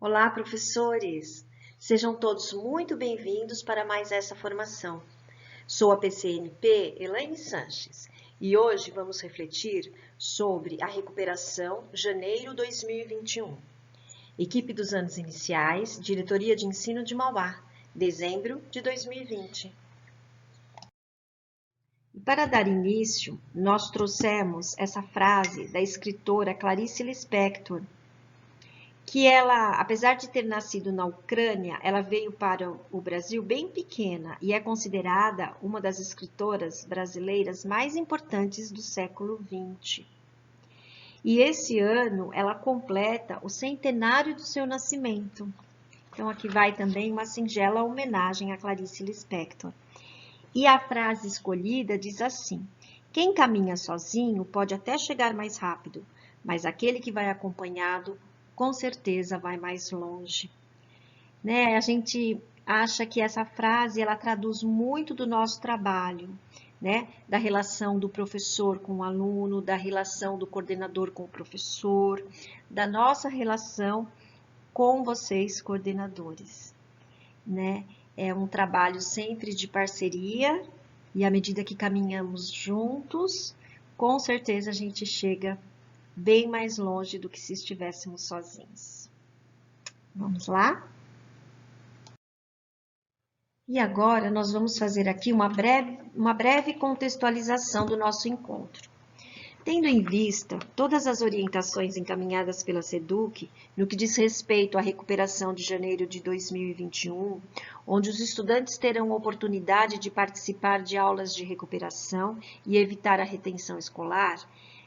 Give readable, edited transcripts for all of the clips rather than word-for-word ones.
Olá, professores! Sejam todos muito bem-vindos para mais essa formação. Sou a PCNP Elaine Sanches e hoje vamos refletir sobre a recuperação janeiro 2021. Equipe dos anos iniciais, Diretoria de Ensino de Mauá, dezembro de 2020. E para dar início, nós trouxemos essa frase da escritora Clarice Lispector, que ela, apesar de ter nascido na Ucrânia, ela veio para o Brasil bem pequena e é considerada uma das escritoras brasileiras mais importantes do século XX. E esse ano ela completa o centenário do seu nascimento. Então aqui vai também uma singela homenagem a Clarice Lispector. E a frase escolhida diz assim: quem caminha sozinho pode até chegar mais rápido, mas aquele que vai acompanhado com certeza vai mais longe. Né? A gente acha que essa frase ela traduz muito do nosso trabalho, né? Da relação do professor com o aluno, da relação do coordenador com o professor, da nossa relação com vocês, coordenadores. Né? É um trabalho sempre de parceria e à medida que caminhamos juntos, com certeza a gente chega bem mais longe do que se estivéssemos sozinhos. Vamos lá? E agora nós vamos fazer aqui uma breve contextualização do nosso encontro. Tendo em vista todas as orientações encaminhadas pela SEDUC no que diz respeito à recuperação de janeiro de 2021, onde os estudantes terão oportunidade de participar de aulas de recuperação e evitar a retenção escolar,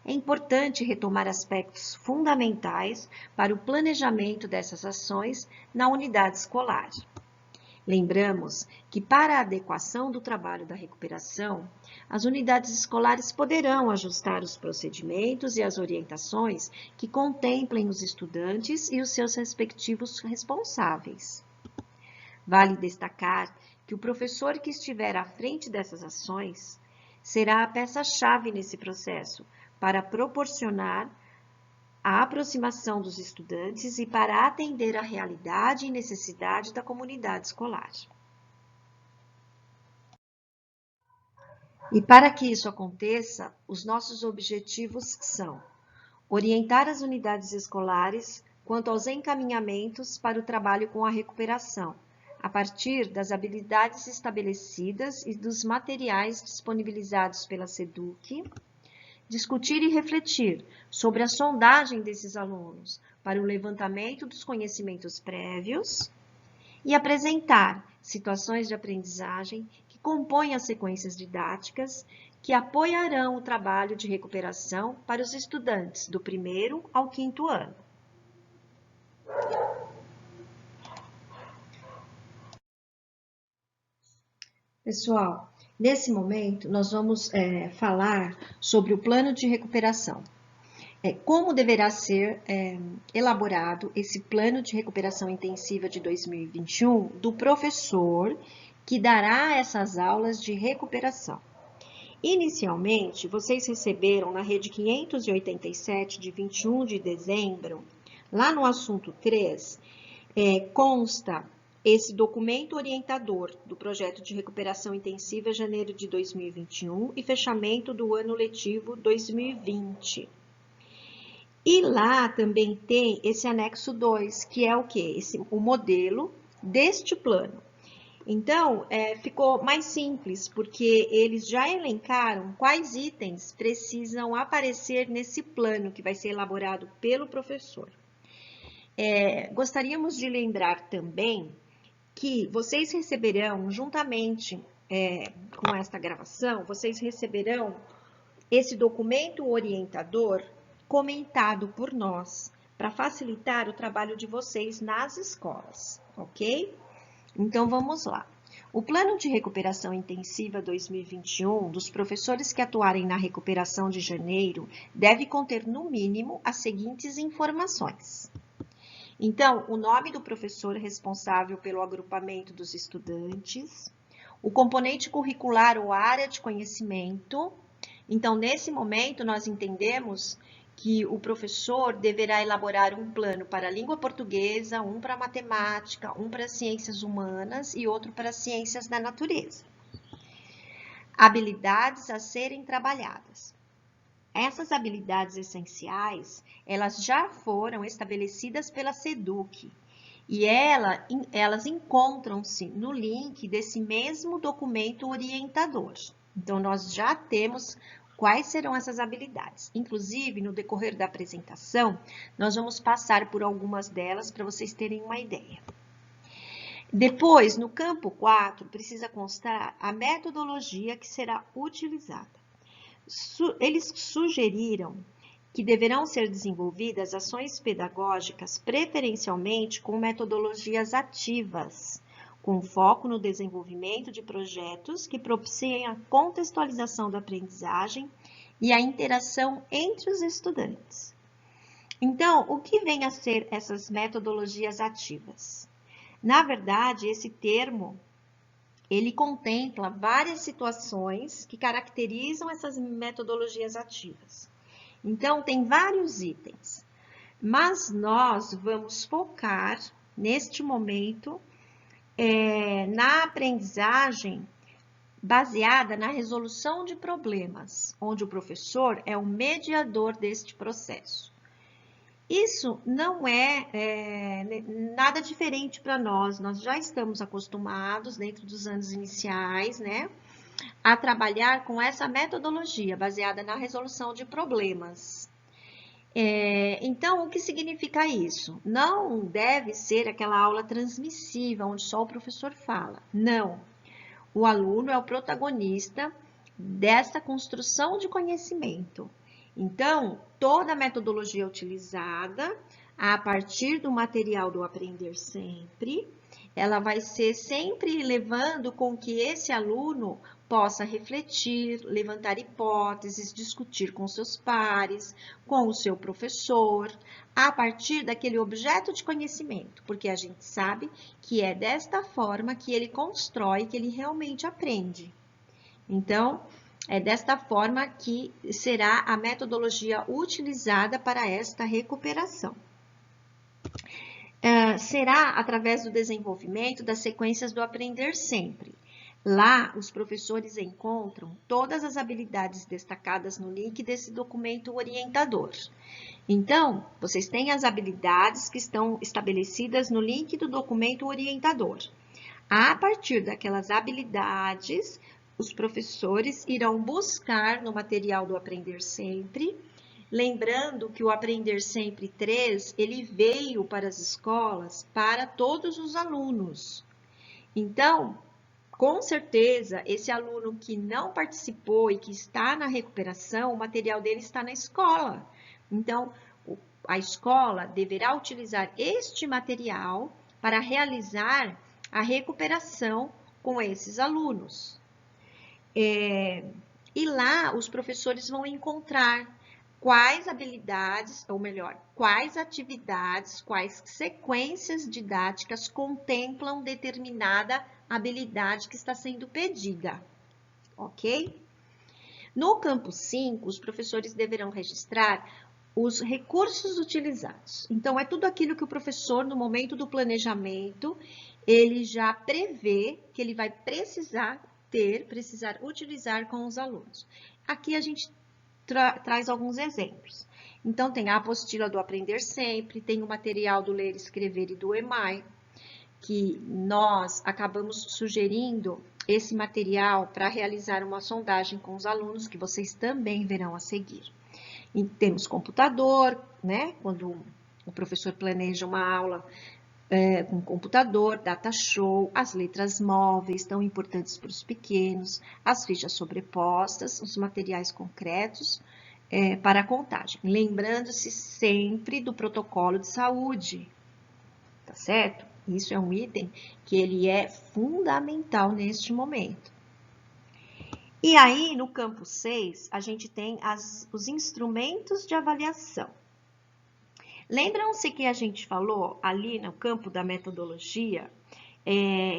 é importante retomar aspectos fundamentais para o planejamento dessas ações na unidade escolar. Lembramos que, para a adequação do trabalho da recuperação, as unidades escolares poderão ajustar os procedimentos e as orientações que contemplem os estudantes e os seus respectivos responsáveis. Vale destacar que o professor que estiver à frente dessas ações será a peça-chave nesse processo para proporcionar a aproximação dos estudantes e para atender à realidade e necessidade da comunidade escolar. E para que isso aconteça, os nossos objetivos são orientar as unidades escolares quanto aos encaminhamentos para o trabalho com a recuperação, a partir das habilidades estabelecidas e dos materiais disponibilizados pela SEDUC, discutir e refletir sobre a sondagem desses alunos para o levantamento dos conhecimentos prévios e apresentar situações de aprendizagem que compõem as sequências didáticas que apoiarão o trabalho de recuperação para os estudantes do 1º ao 5º ano. Pessoal, nesse momento nós vamos falar sobre o plano de recuperação. Como deverá ser elaborado esse plano de recuperação intensiva de 2021 do professor que dará essas aulas de recuperação. Inicialmente, vocês receberam na rede 587 de 21 de dezembro, lá no assunto 3, consta esse documento orientador do projeto de recuperação intensiva janeiro de 2021 e fechamento do ano letivo 2020. E lá também tem esse anexo 2, que é o quê? O modelo deste plano. Então, ficou mais simples, porque eles já elencaram quais itens precisam aparecer nesse plano que vai ser elaborado pelo professor. Gostaríamos de lembrar também que vocês receberão, juntamente com esta gravação, vocês receberão esse documento orientador comentado por nós, para facilitar o trabalho de vocês nas escolas, ok? Então, vamos lá. O Plano de Recuperação Intensiva 2021 dos professores que atuarem na recuperação de janeiro deve conter, no mínimo, as seguintes informações. Então, o nome do professor responsável pelo agrupamento dos estudantes, o componente curricular ou área de conhecimento. Então, nesse momento, nós entendemos que o professor deverá elaborar um plano para a língua portuguesa, um para matemática, um para ciências humanas e outro para ciências da natureza. Habilidades a serem trabalhadas. Essas habilidades essenciais, elas já foram estabelecidas pela SEDUC e elas encontram-se no link desse mesmo documento orientador. Então, nós já temos quais serão essas habilidades. Inclusive, no decorrer da apresentação, nós vamos passar por algumas delas para vocês terem uma ideia. Depois, no campo 4, precisa constar a metodologia que será utilizada. Eles sugeriram que deverão ser desenvolvidas ações pedagógicas preferencialmente com metodologias ativas, com foco no desenvolvimento de projetos que propiciem a contextualização da aprendizagem e a interação entre os estudantes. Então, o que vem a ser essas metodologias ativas? Na verdade, esse termo, ele contempla várias situações que caracterizam essas metodologias ativas. Então, tem vários itens, mas nós vamos focar, neste momento, na aprendizagem baseada na resolução de problemas, onde o professor é o mediador deste processo. Isso não é nada diferente para nós já estamos acostumados, dentro dos anos iniciais, né, a trabalhar com essa metodologia baseada na resolução de problemas. Então, o que significa isso? Não deve ser aquela aula transmissiva, onde só o professor fala. Não. O aluno é o protagonista dessa construção de conhecimento. Então, toda a metodologia utilizada, a partir do material do Aprender Sempre, ela vai ser sempre levando com que esse aluno possa refletir, levantar hipóteses, discutir com seus pares, com o seu professor, a partir daquele objeto de conhecimento, porque a gente sabe que é desta forma que ele constrói, que ele realmente aprende. Então, é desta forma que será a metodologia utilizada para esta recuperação. Será através do desenvolvimento das sequências do Aprender Sempre. Lá, os professores encontram todas as habilidades destacadas no link desse documento orientador. Então, vocês têm as habilidades que estão estabelecidas no link do documento orientador. A partir daquelas habilidades, os professores irão buscar no material do Aprender Sempre, lembrando que o Aprender Sempre 3, ele veio para as escolas para todos os alunos. Então, com certeza, esse aluno que não participou e que está na recuperação, o material dele está na escola. Então, a escola deverá utilizar este material para realizar a recuperação com esses alunos. E lá, os professores vão encontrar quais habilidades, ou melhor, quais atividades, quais sequências didáticas contemplam determinada habilidade que está sendo pedida, ok? No campo 5, os professores deverão registrar os recursos utilizados. Então, é tudo aquilo que o professor, no momento do planejamento, ele já prevê que ele vai precisar utilizar com os alunos. Aqui a gente traz alguns exemplos. Então, tem a apostila do Aprender Sempre, tem o material do Ler, Escrever e do EMAI, que nós acabamos sugerindo esse material para realizar uma sondagem com os alunos, que vocês também verão a seguir. E temos computador, né? Quando o professor planeja uma aula com computador, data show, as letras móveis, tão importantes para os pequenos, as fichas sobrepostas, os materiais concretos para a contagem. Lembrando-se sempre do protocolo de saúde, tá certo? Isso é um item que ele é fundamental neste momento. E aí, no campo 6, a gente tem os instrumentos de avaliação. Lembram-se que a gente falou ali no campo da metodologia,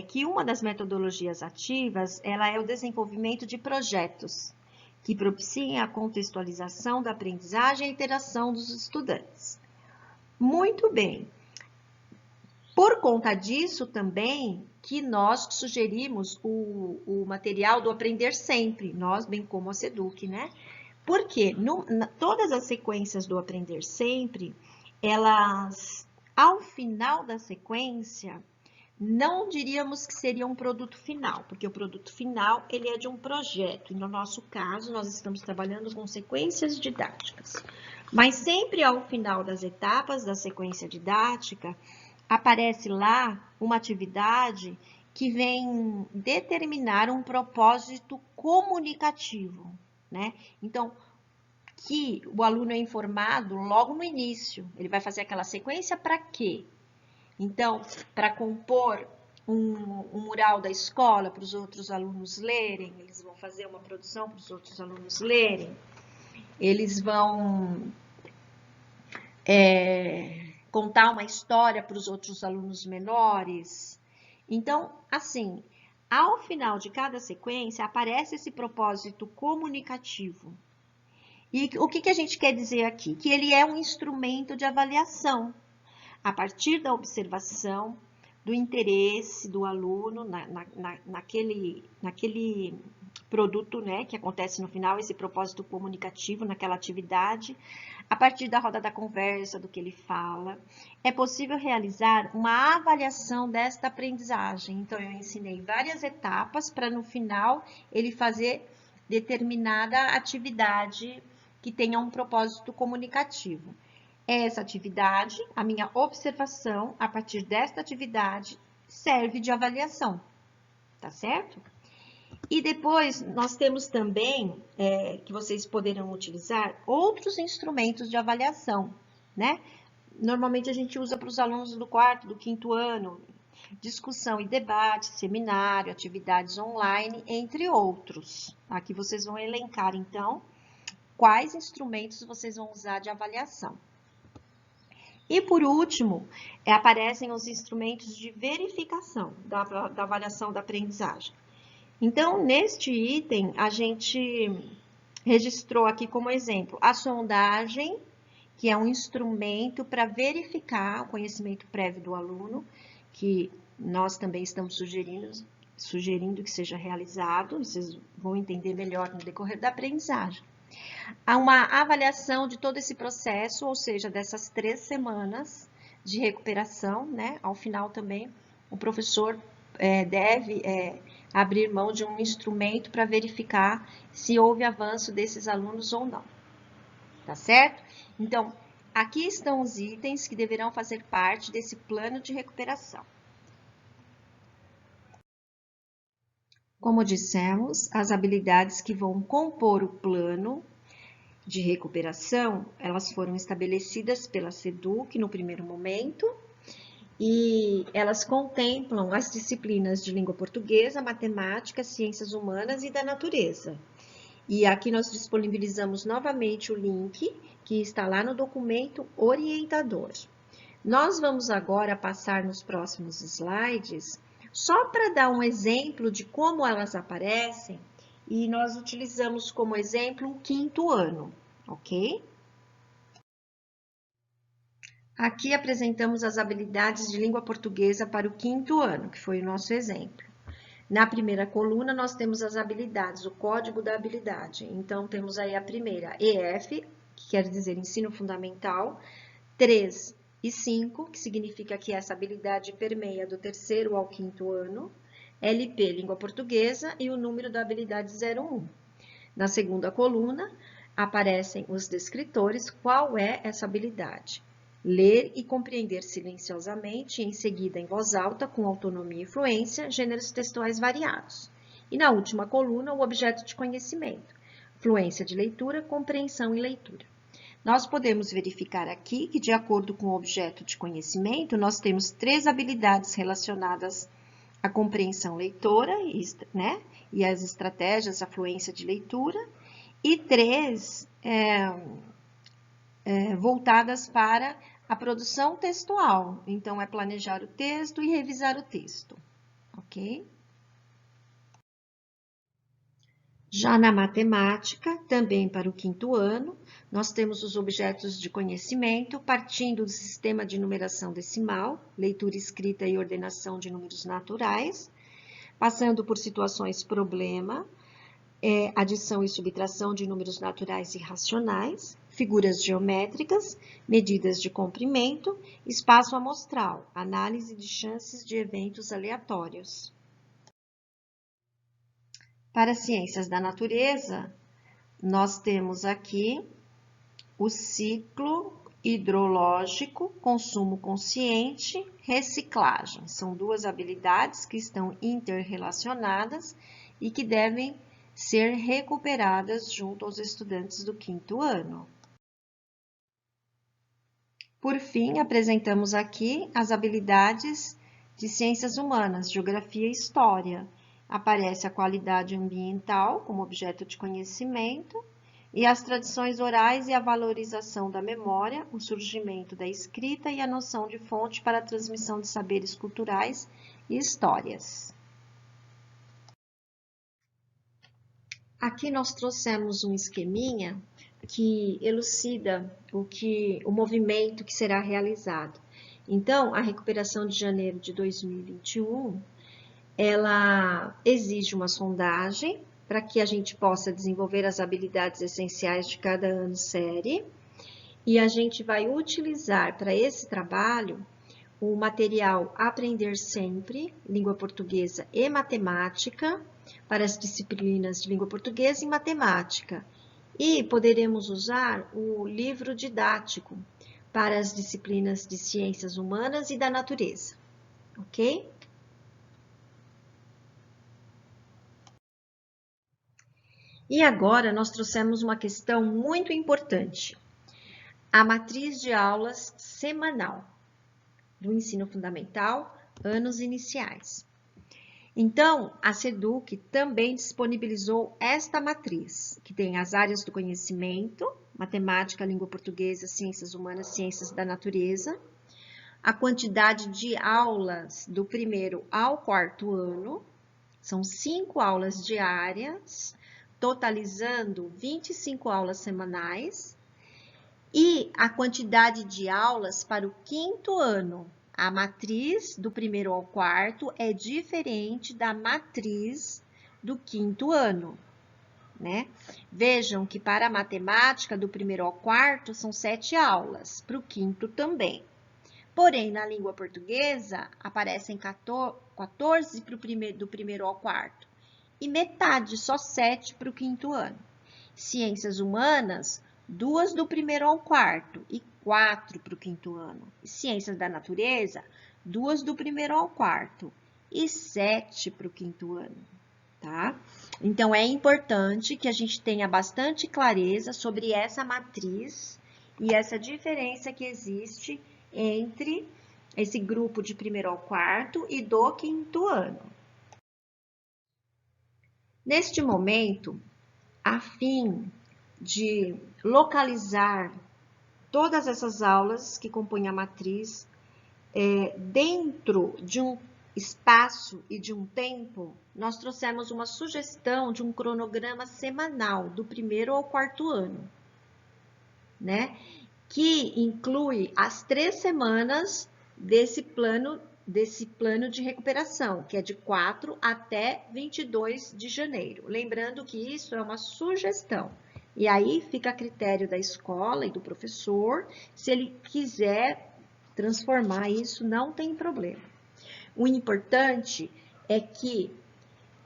que uma das metodologias ativas, ela é o desenvolvimento de projetos. que propiciem a contextualização da aprendizagem e a interação dos estudantes. Muito bem. Por conta disso também que nós sugerimos o material do Aprender Sempre, nós, bem como a SEDUC, né? Porque todas as sequências do Aprender Sempre, elas, ao final da sequência, não diríamos que seria um produto final, porque o produto final, ele é de um projeto, e no nosso caso, nós estamos trabalhando com sequências didáticas. Mas sempre ao final das etapas da sequência didática, aparece lá uma atividade que vem determinar um propósito comunicativo, né? Então, que o aluno é informado logo no início. Ele vai fazer aquela sequência para quê? Então, para compor um mural da escola para os outros alunos lerem, eles vão fazer uma produção para os outros alunos lerem, eles vão contar uma história para os outros alunos menores. Então, assim, ao final de cada sequência, aparece esse propósito comunicativo. E o que a gente quer dizer aqui? Que ele é um instrumento de avaliação. A partir da observação, do interesse do aluno naquele produto, né, que acontece no final, esse propósito comunicativo naquela atividade, a partir da roda da conversa, do que ele fala, é possível realizar uma avaliação desta aprendizagem. Então, eu ensinei várias etapas para, no final, ele fazer determinada atividade que tenha um propósito comunicativo. Essa atividade, a minha observação, a partir desta atividade, serve de avaliação, tá certo? E depois, nós temos também, que vocês poderão utilizar, outros instrumentos de avaliação, né? Normalmente, a gente usa para os alunos do 4º, do 5º ano, discussão e debate, seminário, atividades online, entre outros. Aqui vocês vão elencar, então, quais instrumentos vocês vão usar de avaliação. E, por último, aparecem os instrumentos de verificação da avaliação da aprendizagem. Então, neste item, a gente registrou aqui como exemplo a sondagem, que é um instrumento para verificar o conhecimento prévio do aluno, que nós também estamos sugerindo que seja realizado, vocês vão entender melhor no decorrer da aprendizagem. Há uma avaliação de todo esse processo, ou seja, dessas 3 semanas de recuperação, né? Ao final também, o professor deve abrir mão de um instrumento para verificar se houve avanço desses alunos ou não. Tá certo? Então, aqui estão os itens que deverão fazer parte desse plano de recuperação. Como dissemos, as habilidades que vão compor o plano de recuperação, elas foram estabelecidas pela SEDUC no primeiro momento, e elas contemplam as disciplinas de língua portuguesa, matemática, ciências humanas e da natureza. E aqui nós disponibilizamos novamente o link que está lá no documento orientador. Nós vamos agora passar nos próximos slides, só para dar um exemplo de como elas aparecem, e nós utilizamos como exemplo o 5º ano, ok? Aqui apresentamos as habilidades de língua portuguesa para o 5º ano, que foi o nosso exemplo. Na primeira coluna, nós temos as habilidades, o código da habilidade. Então, temos aí a primeira, EF, que quer dizer ensino fundamental, 3 e 5, que significa que essa habilidade permeia do 3º ao 5º ano, LP, língua portuguesa, e o número da habilidade 01. Na segunda coluna, aparecem os descritores, qual é essa habilidade? Ler e compreender silenciosamente, e em seguida em voz alta, com autonomia e fluência, gêneros textuais variados. E na última coluna, o objeto de conhecimento, fluência de leitura, compreensão e leitura. Nós podemos verificar aqui que, de acordo com o objeto de conhecimento, nós temos 3 habilidades relacionadas à compreensão leitora, né? E as estratégias, a fluência de leitura, e 3 voltadas para a produção textual. Então, é planejar o texto e revisar o texto, ok? Já na matemática, também para o quinto ano, nós temos os objetos de conhecimento, partindo do sistema de numeração decimal, leitura escrita e ordenação de números naturais, passando por situações problema, adição e subtração de números naturais e racionais, figuras geométricas, medidas de comprimento, espaço amostral, análise de chances de eventos aleatórios. Para as ciências da natureza, nós temos aqui o ciclo hidrológico, consumo consciente, reciclagem. São duas habilidades que estão interrelacionadas e que devem ser recuperadas junto aos estudantes do quinto ano. Por fim, apresentamos aqui as habilidades de ciências humanas, geografia e história. Aparece a qualidade ambiental como objeto de conhecimento e as tradições orais e a valorização da memória, o surgimento da escrita e a noção de fonte para a transmissão de saberes culturais e histórias. Aqui nós trouxemos um esqueminha que elucida o movimento que será realizado. Então, a recuperação de janeiro de 2021, ela exige uma sondagem para que a gente possa desenvolver as habilidades essenciais de cada ano série, e a gente vai utilizar para esse trabalho o material Aprender Sempre, Língua Portuguesa e Matemática, para as disciplinas de Língua Portuguesa e Matemática. E poderemos usar o livro didático para as disciplinas de Ciências Humanas e da Natureza, ok? E agora nós trouxemos uma questão muito importante. A matriz de aulas semanal do ensino fundamental, anos iniciais. Então, a SEDUC também disponibilizou esta matriz, que tem as áreas do conhecimento, matemática, língua portuguesa, ciências humanas, ciências da natureza, a quantidade de aulas do primeiro ao quarto ano, são 5 aulas diárias, totalizando 25 aulas semanais, e a quantidade de aulas para o quinto ano. A matriz do primeiro ao quarto é diferente da matriz do quinto ano, né? Vejam que para a matemática, do primeiro ao quarto, são 7 aulas, para o quinto também. Porém, na língua portuguesa, aparecem 14 do primeiro ao quarto e metade, só 7 para o quinto ano. Ciências humanas, 2 do primeiro ao quarto e 4 para o quinto ano. Ciências da natureza, 2 do primeiro ao quarto e 7 para o quinto ano, tá? Então, é importante que a gente tenha bastante clareza sobre essa matriz e essa diferença que existe entre esse grupo de primeiro ao quarto e do quinto ano. Neste momento, a fim de localizar todas essas aulas que compõem a matriz dentro de um espaço e de um tempo, nós trouxemos uma sugestão de um cronograma semanal do primeiro ao quarto ano, né? Que inclui as 3 semanas desse plano de recuperação, que é de 4 até 22 de janeiro. Lembrando que isso é uma sugestão. E aí fica a critério da escola e do professor, se ele quiser transformar isso, não tem problema. O importante é que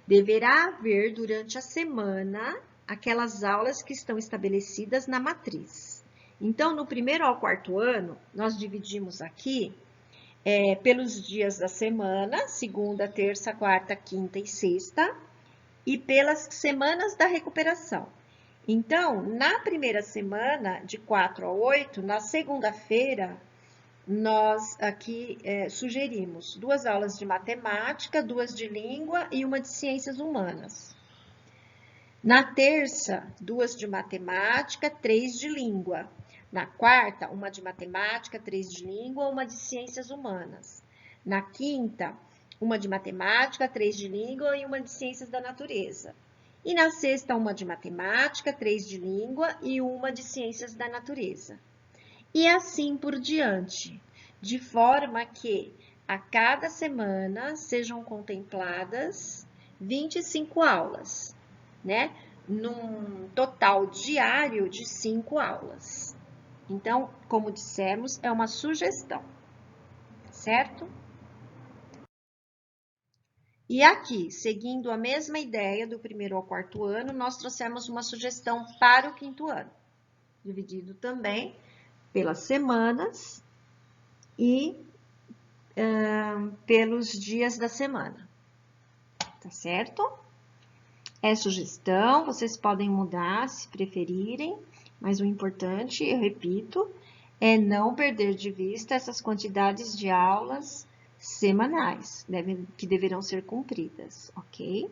deverá haver durante a semana aquelas aulas que estão estabelecidas na matriz. Então, no primeiro ao quarto ano, nós dividimos aqui pelos dias da semana, segunda, terça, quarta, quinta e sexta, e pelas semanas da recuperação. Então, na primeira semana, de 4 a 8, na segunda-feira, nós aqui sugerimos 2 aulas de matemática, 2 de língua e 1 de ciências humanas. Na terça, 2 de matemática, 3 de língua. Na quarta, 1 de matemática, 3 de língua, 1 de ciências humanas. Na quinta, 1 de matemática, 3 de língua e 1 de ciências da natureza. E na sexta, uma de matemática, 3 de língua e uma de ciências da natureza. E assim por diante, de forma que a cada semana sejam contempladas 25 aulas, né? Num total diário de 5 aulas. Então, como dissemos, é uma sugestão, certo? E aqui, seguindo a mesma ideia do primeiro ao quarto ano, nós trouxemos uma sugestão para o quinto ano, dividido também pelas semanas e pelos dias da semana, tá certo? É sugestão, vocês podem mudar se preferirem, mas o importante, eu repito, é não perder de vista essas quantidades de aulas semanais, que deverão ser cumpridas, ok?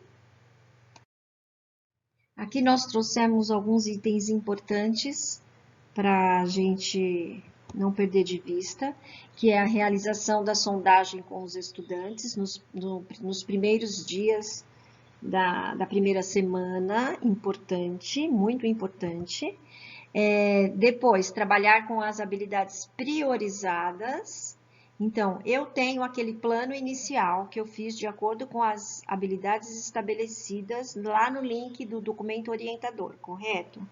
Aqui nós trouxemos alguns itens importantes para a gente não perder de vista, que é a realização da sondagem com os estudantes nos primeiros dias da primeira semana, importante, muito importante. Depois, trabalhar com as habilidades priorizadas. Então, eu tenho aquele plano inicial que eu fiz de acordo com as habilidades estabelecidas lá no link do documento orientador, correto?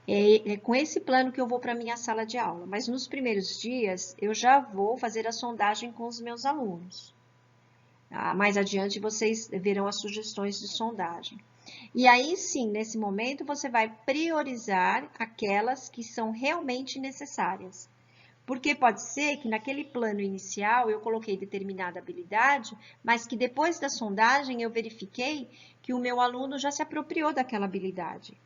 É com esse plano que eu vou para a minha sala de aula, mas nos primeiros dias eu já vou fazer a sondagem com os meus alunos. Mais adiante vocês verão as sugestões de sondagem. E aí sim, nesse momento, você vai priorizar aquelas que são realmente necessárias. Porque pode ser que naquele plano inicial eu coloquei determinada habilidade, mas que depois da sondagem eu verifiquei que o meu aluno já se apropriou daquela habilidade.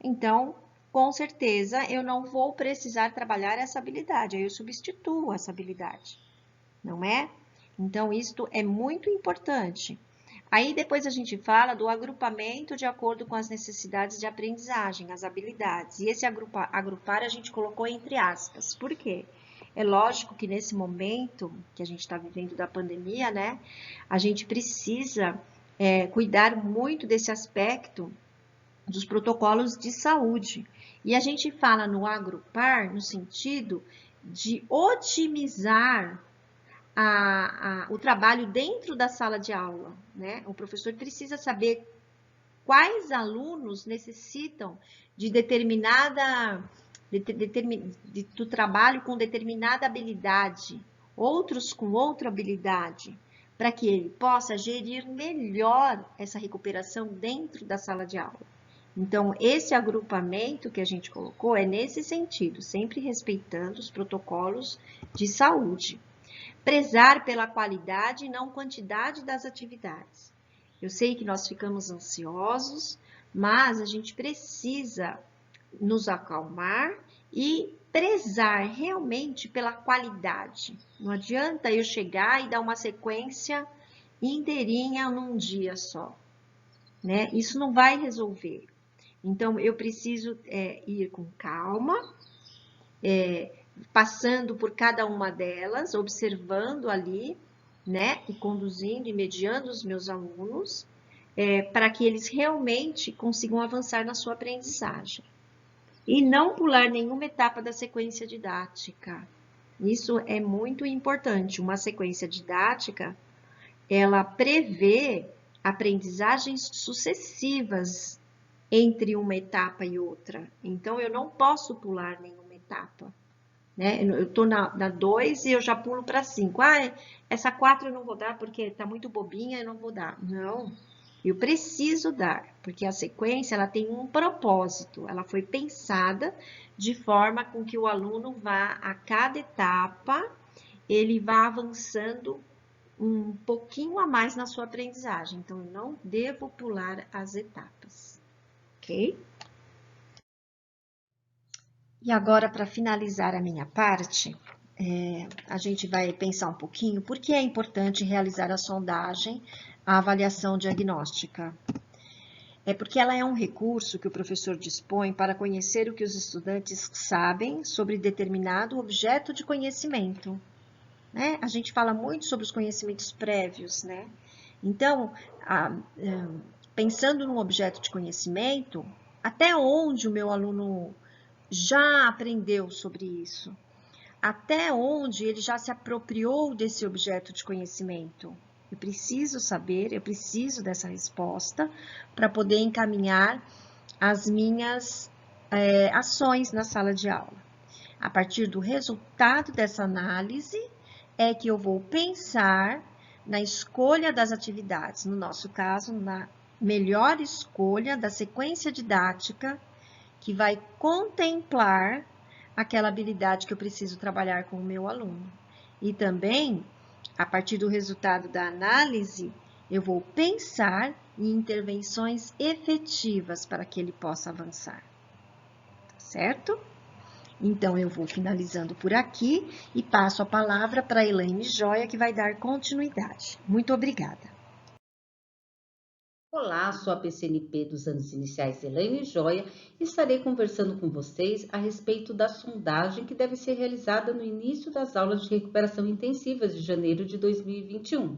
Então, com certeza, eu não vou precisar trabalhar essa habilidade, aí eu substituo essa habilidade, não é? Então, isto é muito importante. Aí, depois a gente fala do agrupamento de acordo com as necessidades de aprendizagem, as habilidades. E esse agrupar a gente colocou entre aspas. Por quê? É lógico que nesse momento que a gente está vivendo da pandemia, né? A gente precisa cuidar muito desse aspecto dos protocolos de saúde. E a gente fala no agrupar no sentido de otimizar o trabalho dentro da sala de aula, né? O professor precisa saber quais alunos necessitam de do trabalho com determinada habilidade, outros com outra habilidade, para que ele possa gerir melhor essa recuperação dentro da sala de aula. Então, esse agrupamento que a gente colocou é nesse sentido, sempre respeitando os protocolos de saúde. Prezar pela qualidade e não quantidade das atividades. Eu sei que nós ficamos ansiosos, mas a gente precisa nos acalmar e prezar realmente pela qualidade. Não adianta eu chegar e dar uma sequência inteirinha num dia só, né? Isso não vai resolver. Então, eu preciso ir com calma, passando por cada uma delas, observando ali, né, e conduzindo e mediando os meus alunos, para que eles realmente consigam avançar na sua aprendizagem. E não pular nenhuma etapa da sequência didática. Isso é muito importante. Uma sequência didática, ela prevê aprendizagens sucessivas entre uma etapa e outra. Então, eu não posso pular nenhuma etapa. Né? Eu estou na 2 e eu já pulo para 5. Essa 4 eu não vou dar porque está muito bobinha, eu não vou dar. Não, eu preciso dar, porque a sequência ela tem um propósito, ela foi pensada de forma com que o aluno vá a cada etapa, ele vá avançando um pouquinho a mais na sua aprendizagem. Então, eu não devo pular as etapas, ok? E agora, para finalizar a minha parte, a gente vai pensar um pouquinho por que é importante realizar a sondagem, a avaliação diagnóstica. É porque ela é um recurso que o professor dispõe para conhecer o que os estudantes sabem sobre determinado objeto de conhecimento. Né? A gente fala muito sobre os conhecimentos prévios, né? Então, pensando num objeto de conhecimento, até onde o meu aluno já aprendeu sobre isso? Até onde ele já se apropriou desse objeto de conhecimento? Eu preciso saber, eu preciso dessa resposta para poder encaminhar as minhas ações na sala de aula. A partir do resultado dessa análise, é que eu vou pensar na escolha das atividades, no nosso caso, na melhor escolha da sequência didática que vai contemplar aquela habilidade que eu preciso trabalhar com o meu aluno. E também, a partir do resultado da análise, eu vou pensar em intervenções efetivas para que ele possa avançar. Tá certo? Então, eu vou finalizando por aqui e passo a palavra para a Elaine Joia, que vai dar continuidade. Muito obrigada. Olá, sou a PCNP dos anos iniciais Elaine Joia e estarei conversando com vocês a respeito da sondagem que deve ser realizada no início das aulas de recuperação intensivas de janeiro de 2021.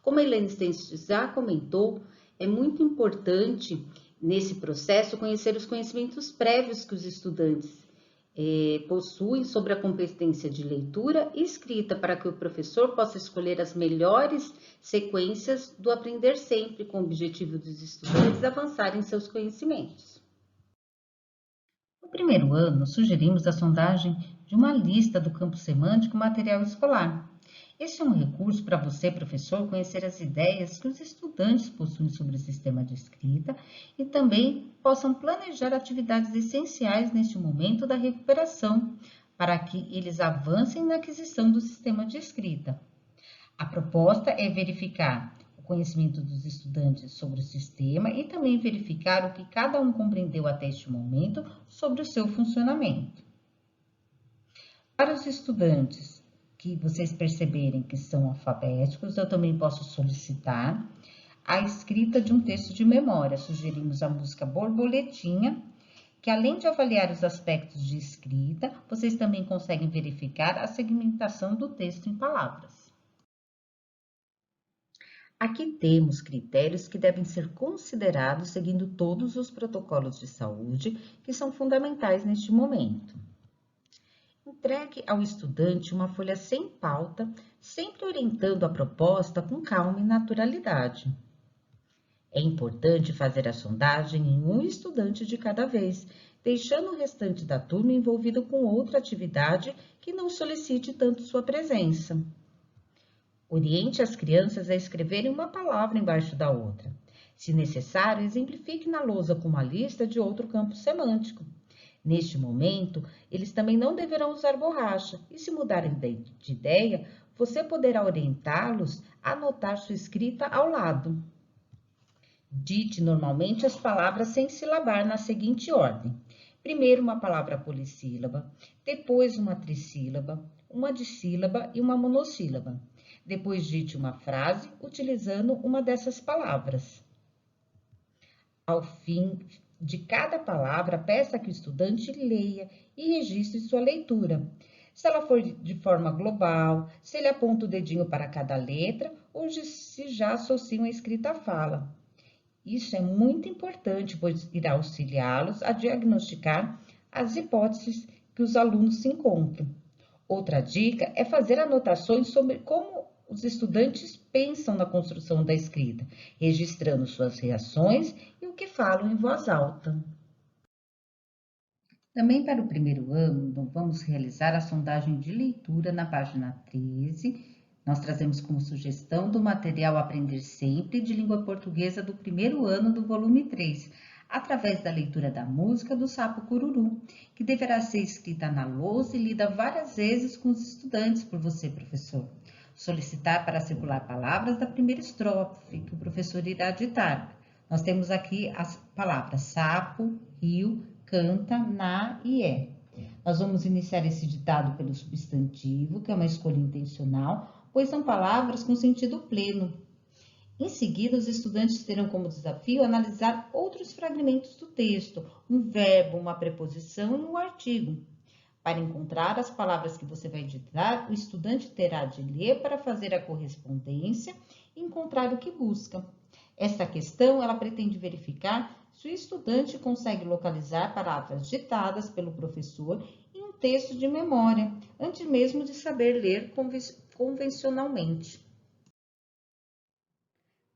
Como a Elaine Stens já comentou, é muito importante nesse processo conhecer os conhecimentos prévios que os estudantes possuem sobre a competência de leitura e escrita para que o professor possa escolher as melhores sequências do aprender sempre, com o objetivo dos estudantes avançarem seus conhecimentos. No primeiro ano, sugerimos a sondagem de uma lista do campo semântico material escolar. Este é um recurso para você, professor, conhecer as ideias que os estudantes possuem sobre o sistema de escrita e também possam planejar atividades essenciais neste momento da recuperação, para que eles avancem na aquisição do sistema de escrita. A proposta é verificar o conhecimento dos estudantes sobre o sistema e também verificar o que cada um compreendeu até este momento sobre o seu funcionamento. Para os estudantes que vocês perceberem que são alfabéticos, eu também posso solicitar a escrita de um texto de memória. Sugerimos a música Borboletinha, que além de avaliar os aspectos de escrita, vocês também conseguem verificar a segmentação do texto em palavras. Aqui temos critérios que devem ser considerados seguindo todos os protocolos de saúde que são fundamentais neste momento. Entregue ao estudante uma folha sem pauta, sempre orientando a proposta com calma e naturalidade. É importante fazer a sondagem em um estudante de cada vez, deixando o restante da turma envolvido com outra atividade que não solicite tanto sua presença. Oriente as crianças a escreverem uma palavra embaixo da outra. Se necessário, exemplifique na lousa com uma lista de outro campo semântico. Neste momento, eles também não deverão usar borracha, e se mudarem de ideia, você poderá orientá-los a anotar sua escrita ao lado. Dite normalmente as palavras sem silabar na seguinte ordem. Primeiro uma palavra polissílaba, depois uma trissílaba, uma dissílaba e uma monossílaba. Depois dite uma frase utilizando uma dessas palavras. Ao fim de cada palavra, peça que o estudante leia e registre sua leitura. Se ela for de forma global, se ele aponta o dedinho para cada letra ou se já associa uma escrita à fala. Isso é muito importante, pois irá auxiliá-los a diagnosticar as hipóteses que os alunos se encontram. Outra dica é fazer anotações sobre como os estudantes pensam na construção da escrita, registrando suas reações e o que falam em voz alta. Também para o primeiro ano, vamos realizar a sondagem de leitura na página 13. Nós trazemos como sugestão do material Aprender Sempre de Língua Portuguesa do primeiro ano do volume 3, através da leitura da música do Sapo Cururu, que deverá ser escrita na lousa e lida várias vezes com os estudantes por você, professor. Solicitar para circular palavras da primeira estrofe, que o professor irá ditar. Nós temos aqui as palavras sapo, rio, canta, na e é. Nós vamos iniciar esse ditado pelo substantivo, que é uma escolha intencional, pois são palavras com sentido pleno. Em seguida, os estudantes terão como desafio analisar outros fragmentos do texto, um verbo, uma preposição e um artigo. Para encontrar as palavras que você vai ditar, o estudante terá de ler para fazer a correspondência e encontrar o que busca. Essa questão, ela pretende verificar se o estudante consegue localizar palavras ditadas pelo professor em um texto de memória, antes mesmo de saber ler convencionalmente.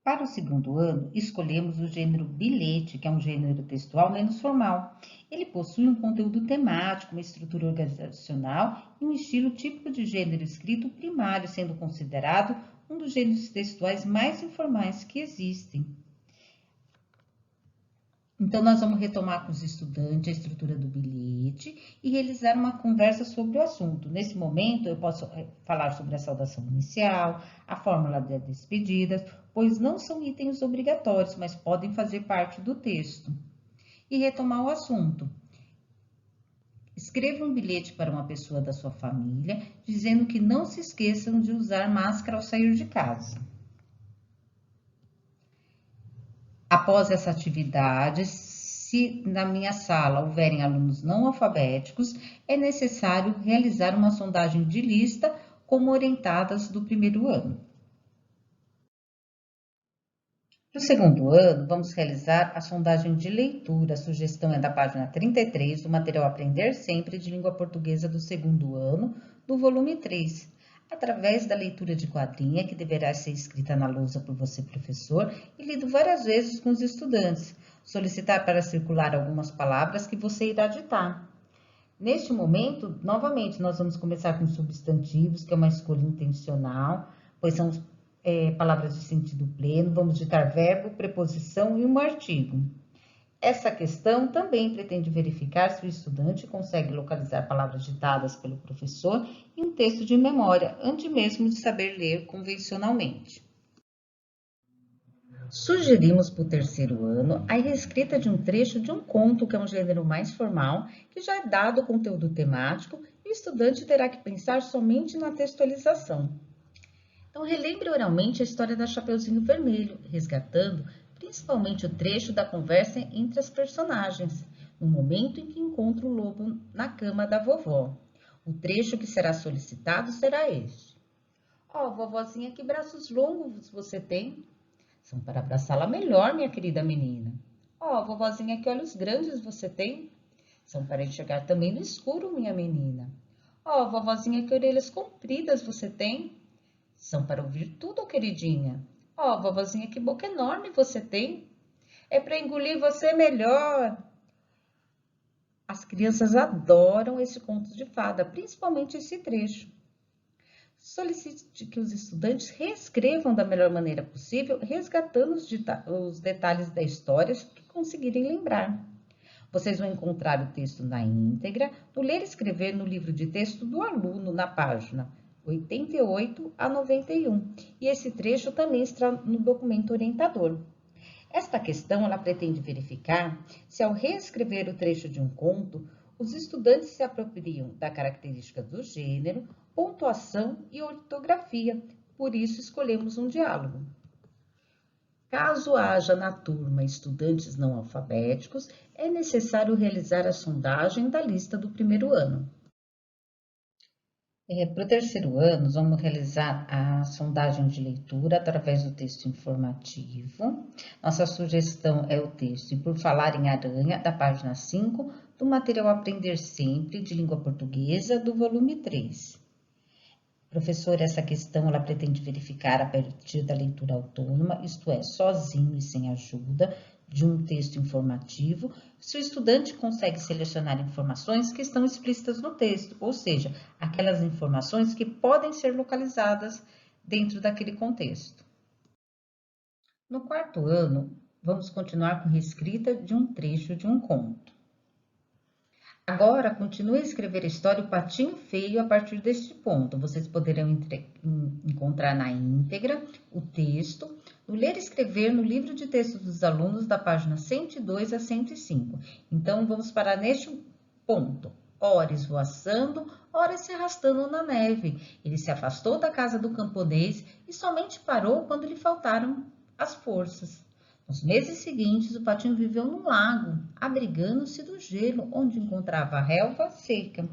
Para o segundo ano, escolhemos o gênero bilhete, que é um gênero textual menos formal. Ele possui um conteúdo temático, uma estrutura organizacional e um estilo típico de gênero escrito primário, sendo considerado um dos gêneros textuais mais informais que existem. Então, nós vamos retomar com os estudantes a estrutura do bilhete e realizar uma conversa sobre o assunto. Nesse momento, eu posso falar sobre a saudação inicial, a fórmula de despedidas, pois não são itens obrigatórios, mas podem fazer parte do texto. E retomar o assunto. Escreva um bilhete para uma pessoa da sua família, dizendo que não se esqueçam de usar máscara ao sair de casa. Após essa atividade, se na minha sala houverem alunos não alfabéticos, é necessário realizar uma sondagem de lista como orientadas do primeiro ano. No segundo ano, vamos realizar a sondagem de leitura. A sugestão é da página 33 do material Aprender Sempre de Língua Portuguesa do segundo ano, do volume 3. Através da leitura de quadrinha, que deverá ser escrita na lousa por você, professor, e lido várias vezes com os estudantes. Solicitar para circular algumas palavras que você irá ditar. Neste momento, novamente, nós vamos começar com substantivos, que é uma escolha intencional, pois são palavras de sentido pleno. Vamos ditar verbo, preposição e um artigo. Essa questão também pretende verificar se o estudante consegue localizar palavras ditadas pelo professor em um texto de memória, antes mesmo de saber ler convencionalmente. Sugerimos para o terceiro ano a reescrita de um trecho de um conto, que é um gênero mais formal, que já é dado o conteúdo temático, e o estudante terá que pensar somente na textualização. Então, relembre oralmente a história da Chapeuzinho Vermelho, resgatando principalmente o trecho da conversa entre as personagens, no momento em que encontra o lobo na cama da vovó. O trecho que será solicitado será este. Ó, vovozinha, que braços longos você tem? São para abraçá-la melhor, minha querida menina. Ó, vovozinha, que olhos grandes você tem? São para enxergar também no escuro, minha menina. Ó, vovozinha, que orelhas compridas você tem? São para ouvir tudo, queridinha. Ó, vovozinha, que boca enorme você tem? É para engolir você melhor. As crianças adoram esse conto de fada, principalmente esse trecho. Solicite que os estudantes reescrevam da melhor maneira possível, resgatando os detalhes da história que conseguirem lembrar. Vocês vão encontrar o texto na íntegra, no Ler e Escrever no livro de texto do aluno, na página 88 a 91. E esse trecho também está no documento orientador. Esta questão, ela pretende verificar se, ao reescrever o trecho de um conto, os estudantes se apropriam da característica do gênero, pontuação e ortografia. Por isso, escolhemos um diálogo. Caso haja na turma estudantes não alfabéticos, é necessário realizar a sondagem da lista do primeiro ano. Para o terceiro ano, vamos realizar a sondagem de leitura através do texto informativo. Nossa sugestão é o texto E Por Falar em Aranha, da página 5, do material Aprender Sempre, de Língua Portuguesa, do volume 3. Professor, essa questão ela pretende verificar a partir da leitura autônoma, isto é, sozinho e sem ajuda, de um texto informativo, se o estudante consegue selecionar informações que estão explícitas no texto, ou seja, aquelas informações que podem ser localizadas dentro daquele contexto. No quarto ano, vamos continuar com reescrita de um trecho de um conto. Agora, continue a escrever a história O Patinho Feio a partir deste ponto. Vocês poderão encontrar na íntegra o texto, no Ler e Escrever no livro de textos dos alunos, da página 102 a 105. Então, vamos parar neste ponto. Ora esvoaçando, ora se arrastando na neve. Ele se afastou da casa do camponês e somente parou quando lhe faltaram as forças. Nos meses seguintes, o patinho viveu num lago, abrigando-se do gelo, onde encontrava a relva seca.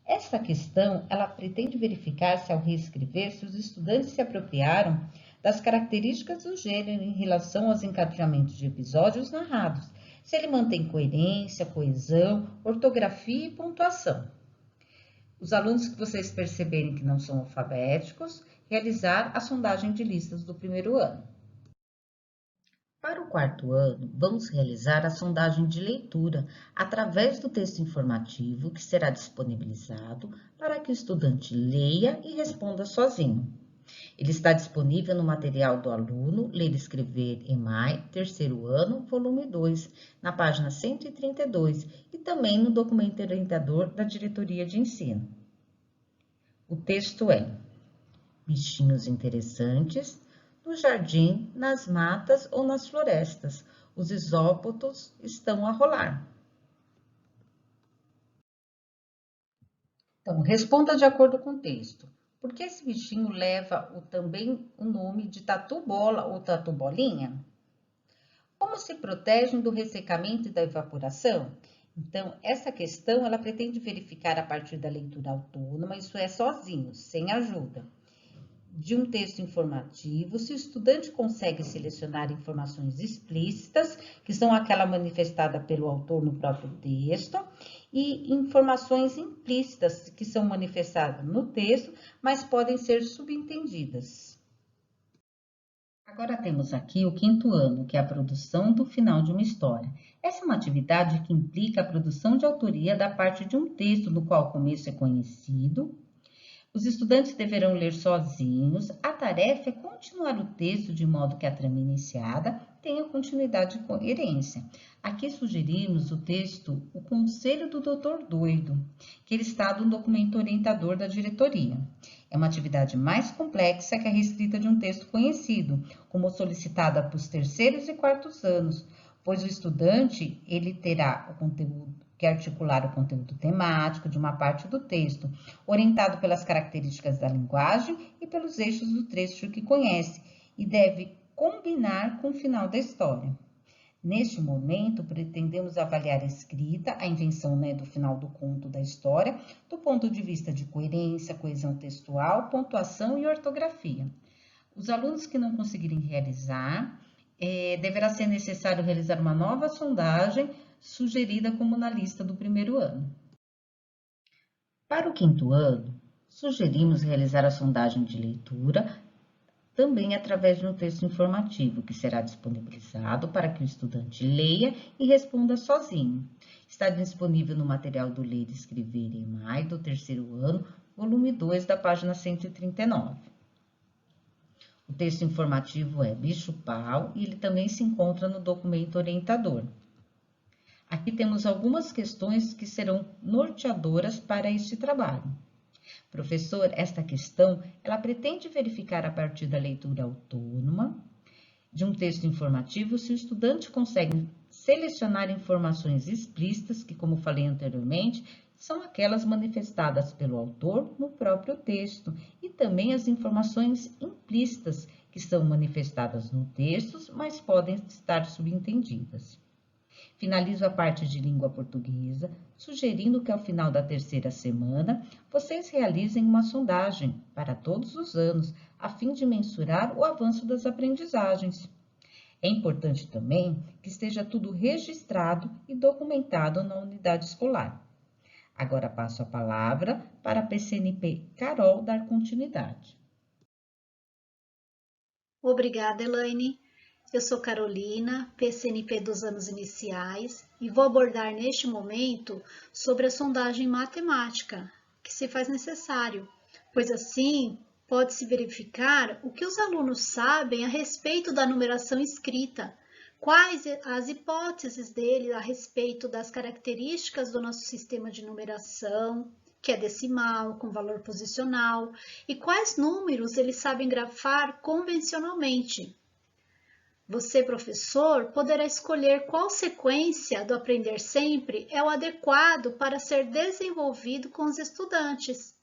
Esta questão, ela pretende verificar se, ao reescrever, se os estudantes se apropriaram das características do gênero em relação aos encadeamentos de episódios narrados, se ele mantém coerência, coesão, ortografia e pontuação. Os alunos que vocês perceberem que não são alfabéticos, realizar a sondagem de listas do primeiro ano. Para o quarto ano, vamos realizar a sondagem de leitura através do texto informativo que será disponibilizado para que o estudante leia e responda sozinho. Ele está disponível no material do aluno Ler e Escrever EMAI, terceiro ano, volume 2, na página 132 e também no documento orientador da Diretoria de Ensino. O texto é: bichinhos interessantes no jardim, nas matas ou nas florestas. Os isópotos estão a rolar. Então, responda de acordo com o texto. Por que esse bichinho leva também o nome de tatu-bola ou tatu-bolinha? Como se protegem do ressecamento e da evaporação? Então, essa questão ela pretende verificar a partir da leitura autônoma, isso é sozinho, sem ajuda, de um texto informativo, se o estudante consegue selecionar informações explícitas, que são aquela manifestada pelo autor no próprio texto, e informações implícitas, que são manifestadas no texto, mas podem ser subentendidas. Agora temos aqui o quinto ano, que é a produção do final de uma história. Essa é uma atividade que implica a produção de autoria da parte de um texto no qual o começo é conhecido. Os estudantes deverão ler sozinhos. A tarefa é continuar o texto de modo que a trama iniciada tenha continuidade e coerência. Aqui sugerimos o texto O Conselho do Doutor Doido, que ele está no documento orientador da diretoria. É uma atividade mais complexa que a reescrita de um texto conhecido, como solicitada para os terceiros e quartos anos, pois o estudante ele terá o conteúdo que articular o conteúdo temático de uma parte do texto, orientado pelas características da linguagem e pelos eixos do trecho que conhece, e deve combinar com o final da história. Neste momento, pretendemos avaliar a escrita, a invenção do final do conto da história, do ponto de vista de coerência, coesão textual, pontuação e ortografia. Os alunos que não conseguirem realizar, deverá ser necessário realizar uma nova sondagem, sugerida como na lista do primeiro ano. Para o quinto ano, sugerimos realizar a sondagem de leitura também através de um texto informativo que será disponibilizado para que o estudante leia e responda sozinho. Está disponível no material do Ler e Escrever EMAI do terceiro ano, volume 2, da página 139. O texto informativo é bicho-pau e ele também se encontra no documento orientador. Aqui temos algumas questões que serão norteadoras para este trabalho. Professor, esta questão, ela pretende verificar a partir da leitura autônoma de um texto informativo se o estudante consegue selecionar informações explícitas, que, como falei anteriormente, são aquelas manifestadas pelo autor no próprio texto, e também as informações implícitas, que são manifestadas no texto, mas podem estar subentendidas. Finalizo a parte de língua portuguesa, sugerindo que ao final da terceira semana, vocês realizem uma sondagem para todos os anos, a fim de mensurar o avanço das aprendizagens. É importante também que esteja tudo registrado e documentado na unidade escolar. Agora passo a palavra para a PCNP Carol dar continuidade. Obrigada, Elaine. Eu sou Carolina, PCNP dos anos iniciais, e vou abordar neste momento sobre a sondagem matemática, que se faz necessário, pois assim pode-se verificar o que os alunos sabem a respeito da numeração escrita, quais as hipóteses dele a respeito das características do nosso sistema de numeração, que é decimal, com valor posicional, e quais números eles sabem grafar convencionalmente. Você, professor, poderá escolher qual sequência do aprender sempre é o adequado para ser desenvolvido com os estudantes.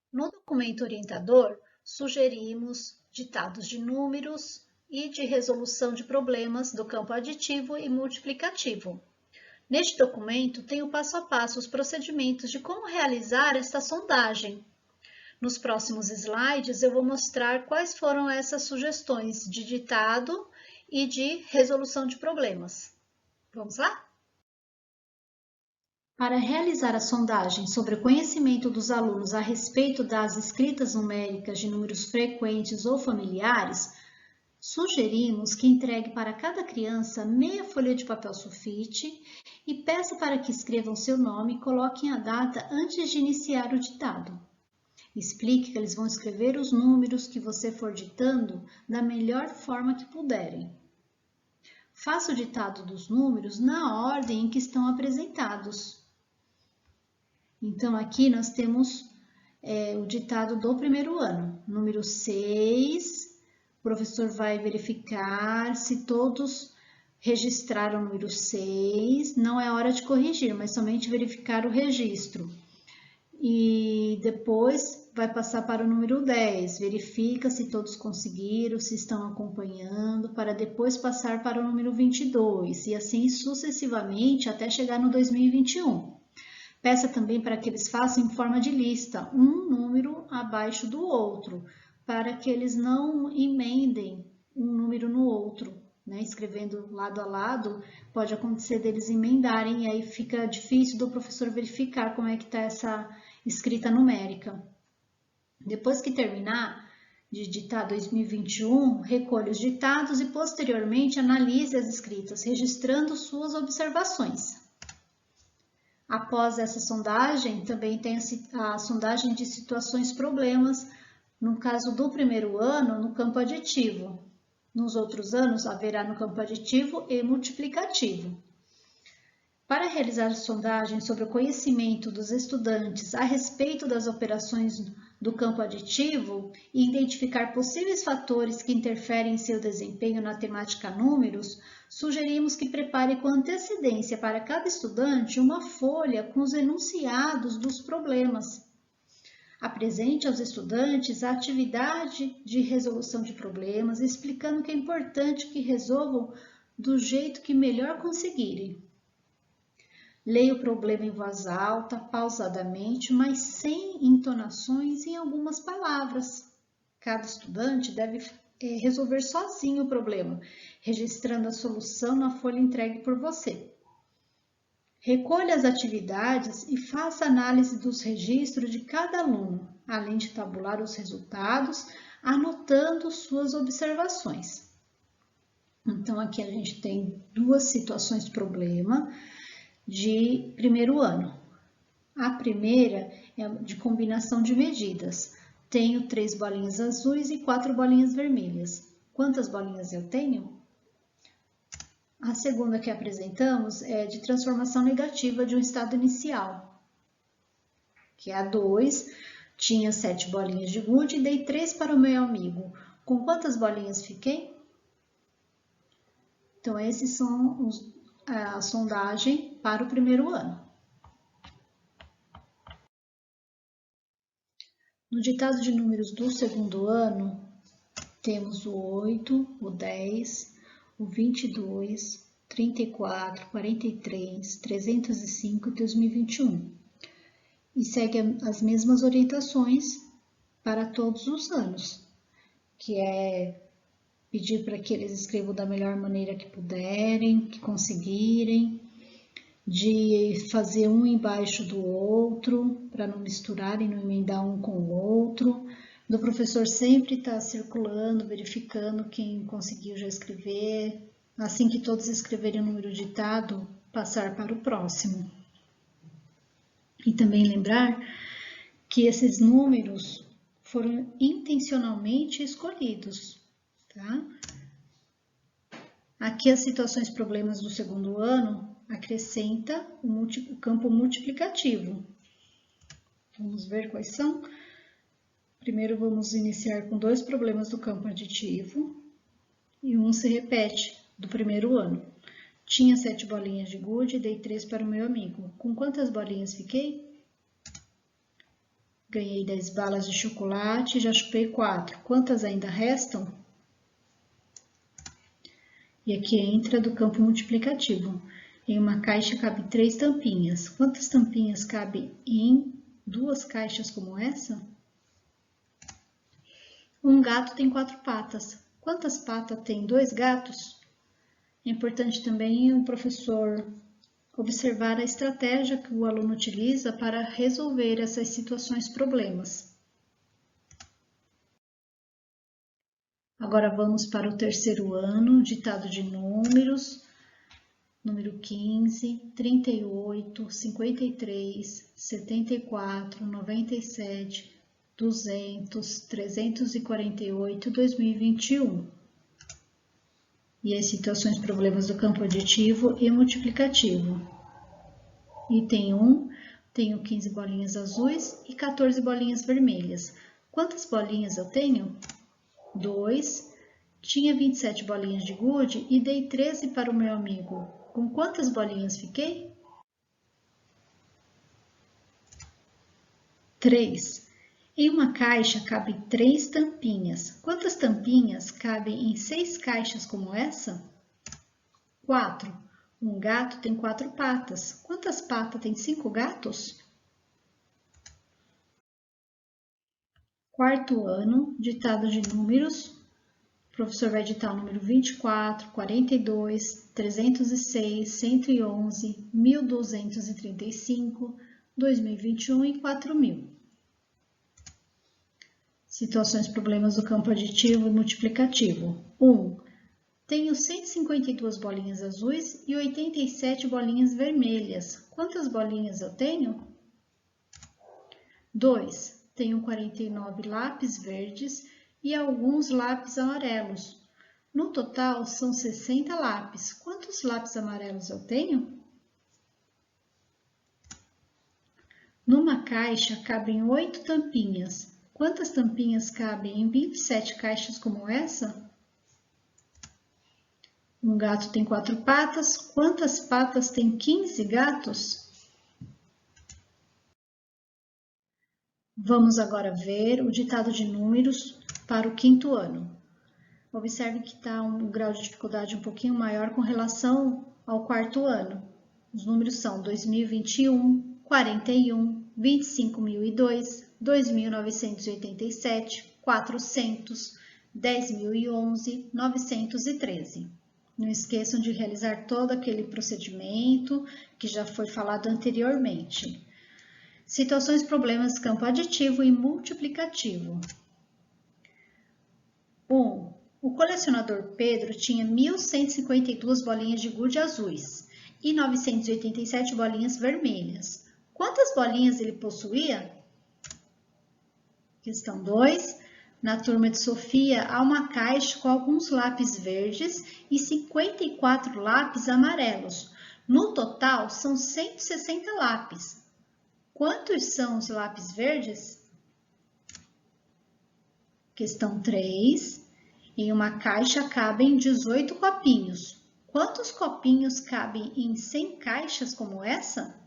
No documento orientador, sugerimos ditados de números e de resolução de problemas do campo aditivo e multiplicativo. Neste documento, tem o passo a passo os procedimentos de como realizar esta sondagem. Nos próximos slides eu vou mostrar quais foram essas sugestões de ditado e de resolução de problemas. Vamos lá? Para realizar a sondagem sobre o conhecimento dos alunos a respeito das escritas numéricas de números frequentes ou familiares, sugerimos que entregue para cada criança meia folha de papel sulfite e peça para que escrevam seu nome e coloquem a data antes de iniciar o ditado. Explique que eles vão escrever os números que você for ditando da melhor forma que puderem. Faça o ditado dos números na ordem em que estão apresentados. Então, aqui nós temos o ditado do primeiro ano. Número 6, o professor vai verificar se todos registraram o número 6. Não é hora de corrigir, mas somente verificar o registro. E depois vai passar para o número 10. Verifica se todos conseguiram, se estão acompanhando, para depois passar para o número 22. E assim sucessivamente até chegar no 2021. Peça também para que eles façam em forma de lista, um número abaixo do outro, para que eles não emendem um número no outro, né? Escrevendo lado a lado, pode acontecer deles emendarem e aí fica difícil do professor verificar como é que está essa escrita numérica. Depois que terminar de ditar 2021, recolha os ditados e posteriormente analise as escritas, registrando suas observações. Após essa sondagem, também tem a sondagem de situações problemas, no caso do primeiro ano, no campo aditivo. Nos outros anos, haverá no campo aditivo e multiplicativo. Para realizar a sondagem sobre o conhecimento dos estudantes a respeito das operações do campo aditivo e identificar possíveis fatores que interferem em seu desempenho na temática números, sugerimos que prepare com antecedência para cada estudante uma folha com os enunciados dos problemas. Apresente aos estudantes a atividade de resolução de problemas, explicando que é importante que resolvam do jeito que melhor conseguirem. Leia o problema em voz alta, pausadamente, mas sem entonações em algumas palavras. Cada estudante deve resolver sozinho o problema, registrando a solução na folha entregue por você. Recolha as atividades e faça análise dos registros de cada aluno, além de tabular os resultados, anotando suas observações. Então, aqui a gente tem duas situações de problema de primeiro ano. A primeira é de combinação de medidas. Tenho 3 bolinhas azuis e 4 bolinhas vermelhas. Quantas bolinhas eu tenho? A segunda que apresentamos é de transformação negativa de um estado inicial, que é a 2. Tinha 7 bolinhas de gude e dei 3 para o meu amigo. Com quantas bolinhas fiquei? Então, esses são a sondagem para o primeiro ano. No ditado de números do segundo ano, temos o 8, o 10, o 22, 34, 43, 305 e 2021. E segue as mesmas orientações para todos os anos, que é pedir para que eles escrevam da melhor maneira que puderem, que conseguirem, de fazer um embaixo do outro, para não misturar e não emendar um com o outro. Do professor sempre estar circulando, verificando quem conseguiu já escrever. Assim que todos escreverem o número ditado, passar para o próximo. E também lembrar que esses números foram intencionalmente escolhidos. Tá? Aqui as situações problemas do segundo ano acrescenta o campo multiplicativo. Vamos ver quais são. Primeiro vamos iniciar com 2 problemas do campo aditivo e um se repete do primeiro ano. Tinha 7 bolinhas de gude e dei 3 para o meu amigo. Com quantas bolinhas fiquei? Ganhei 10 balas de chocolate e já chupei 4. Quantas ainda restam? E aqui entra do campo multiplicativo. Em uma caixa cabe 3 tampinhas. Quantas tampinhas cabe em 2 caixas como essa? Um gato tem 4 patas. Quantas patas tem 2 gatos? É importante também o professor observar a estratégia que o aluno utiliza para resolver essas situações problemas. Agora vamos para o terceiro ano, ditado de números, número 15, 38, 53, 74, 97, 200, 348, 2021. E as situações problemas do campo aditivo e multiplicativo. Item 1, tenho 15 bolinhas azuis e 14 bolinhas vermelhas. Quantas bolinhas eu tenho? 2. Tinha 27 bolinhas de gude e dei 13 para o meu amigo. Com quantas bolinhas fiquei? 3. Em uma caixa cabem 3 tampinhas. Quantas tampinhas cabem em 6 caixas como essa? 4. Um gato tem 4 patas. Quantas patas tem 5 gatos? Quarto ano, ditado de números. O professor vai ditar o número 24, 42, 306, 111, 1235, 2021 e 4000. Situações problemas do campo aditivo e multiplicativo. 1. Tenho 152 bolinhas azuis e 87 bolinhas vermelhas. Quantas bolinhas eu tenho? 2. Tenho 49 lápis verdes e alguns lápis amarelos. No total, são 60 lápis. Quantos lápis amarelos eu tenho? Numa caixa cabem 8 tampinhas. Quantas tampinhas cabem em 27 caixas como essa? Um gato tem 4 patas. Quantas patas tem 15 gatos? Vamos agora ver o ditado de números para o quinto ano. Observe que está um grau de dificuldade um pouquinho maior com relação ao quarto ano. Os números são 2021, 41, 25.002, 2.987, 400, 10.011, 913. Não esqueçam de realizar todo aquele procedimento que já foi falado anteriormente. Situações problemas campo aditivo e multiplicativo. 1. O colecionador Pedro tinha 1.152 bolinhas de gude azuis e 987 bolinhas vermelhas. Quantas bolinhas ele possuía? Questão 2. Na turma de Sofia, há uma caixa com alguns lápis verdes e 54 lápis amarelos. No total, são 160 lápis. Quantos são os lápis verdes? Questão 3. Em uma caixa cabem 18 copinhos. Quantos copinhos cabem em 100 caixas como essa?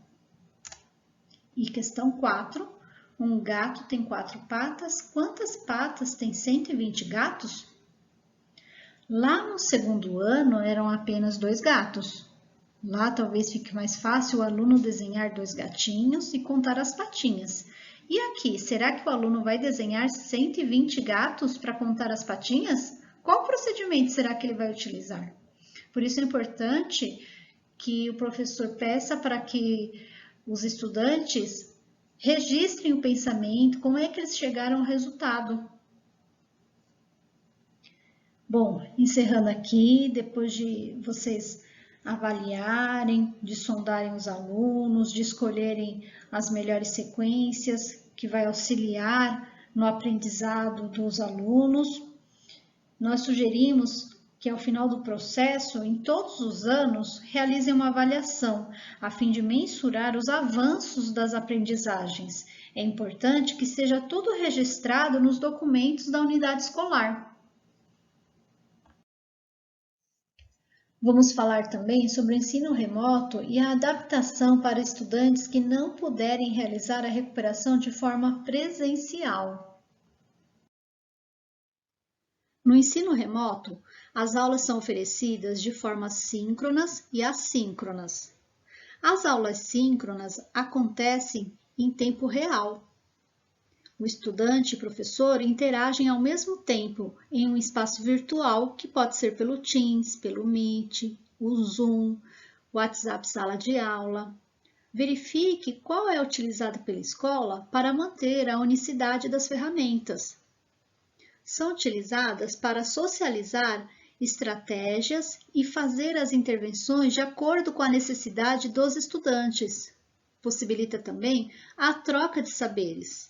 E questão 4. Um gato tem 4 patas. Quantas patas tem 120 gatos? Lá no segundo ano eram apenas 2 gatos. Lá talvez fique mais fácil o aluno desenhar 2 gatinhos e contar as patinhas. E aqui, será que o aluno vai desenhar 120 gatos para contar as patinhas? Qual procedimento será que ele vai utilizar? Por isso é importante que o professor peça para que os estudantes registrem o pensamento, como é que eles chegaram ao resultado. Bom, encerrando aqui, depois de vocês avaliarem, de sondarem os alunos, de escolherem as melhores sequências que vai auxiliar no aprendizado dos alunos, nós sugerimos que ao final do processo, em todos os anos, realizem uma avaliação, a fim de mensurar os avanços das aprendizagens. É importante que seja tudo registrado nos documentos da unidade escolar. Vamos falar também sobre o ensino remoto e a adaptação para estudantes que não puderem realizar a recuperação de forma presencial. No ensino remoto, as aulas são oferecidas de forma síncronas e assíncronas. As aulas síncronas acontecem em tempo real. O estudante e professor interagem ao mesmo tempo em um espaço virtual que pode ser pelo Teams, pelo Meet, o Zoom, WhatsApp Sala de Aula. Verifique qual é utilizada pela escola para manter a unicidade das ferramentas. São utilizadas para socializar estratégias e fazer as intervenções de acordo com a necessidade dos estudantes. Possibilita também a troca de saberes.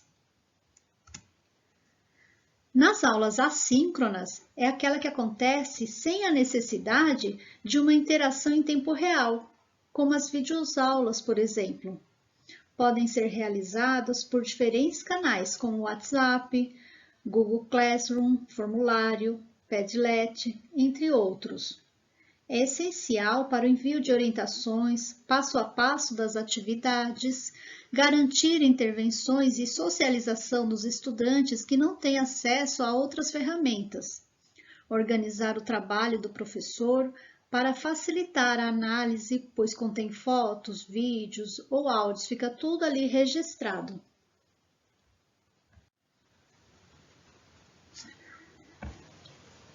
Nas aulas assíncronas, é aquela que acontece sem a necessidade de uma interação em tempo real, como as videoaulas, por exemplo. Podem ser realizados por diferentes canais, como WhatsApp, Google Classroom, formulário, Padlet, entre outros. É essencial para o envio de orientações, passo a passo das atividades, garantir intervenções e socialização dos estudantes que não têm acesso a outras ferramentas, organizar o trabalho do professor para facilitar a análise, pois contém fotos, vídeos ou áudios, fica tudo ali registrado.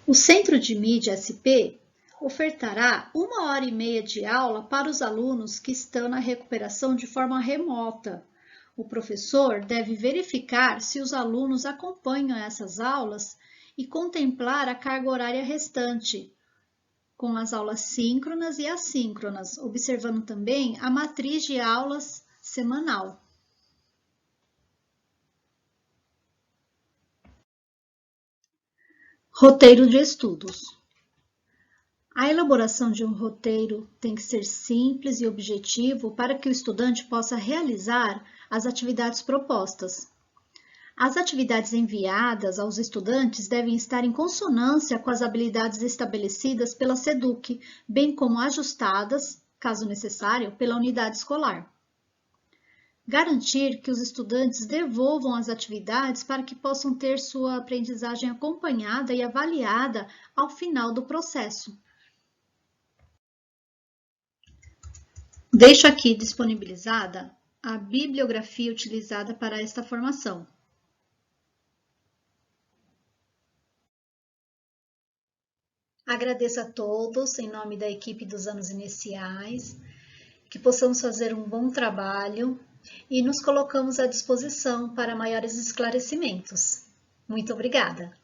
O Centro de Mídia SP ofertará 1h30 de aula para os alunos que estão na recuperação de forma remota. O professor deve verificar se os alunos acompanham essas aulas e contemplar a carga horária restante, com as aulas síncronas e assíncronas, observando também a matriz de aulas semanal. Roteiro de estudos. A elaboração de um roteiro tem que ser simples e objetivo para que o estudante possa realizar as atividades propostas. As atividades enviadas aos estudantes devem estar em consonância com as habilidades estabelecidas pela SEDUC, bem como ajustadas, caso necessário, pela unidade escolar. Garantir que os estudantes devolvam as atividades para que possam ter sua aprendizagem acompanhada e avaliada ao final do processo. Deixo aqui disponibilizada a bibliografia utilizada para esta formação. Agradeço a todos, em nome da equipe dos anos iniciais, que possamos fazer um bom trabalho e nos colocamos à disposição para maiores esclarecimentos. Muito obrigada!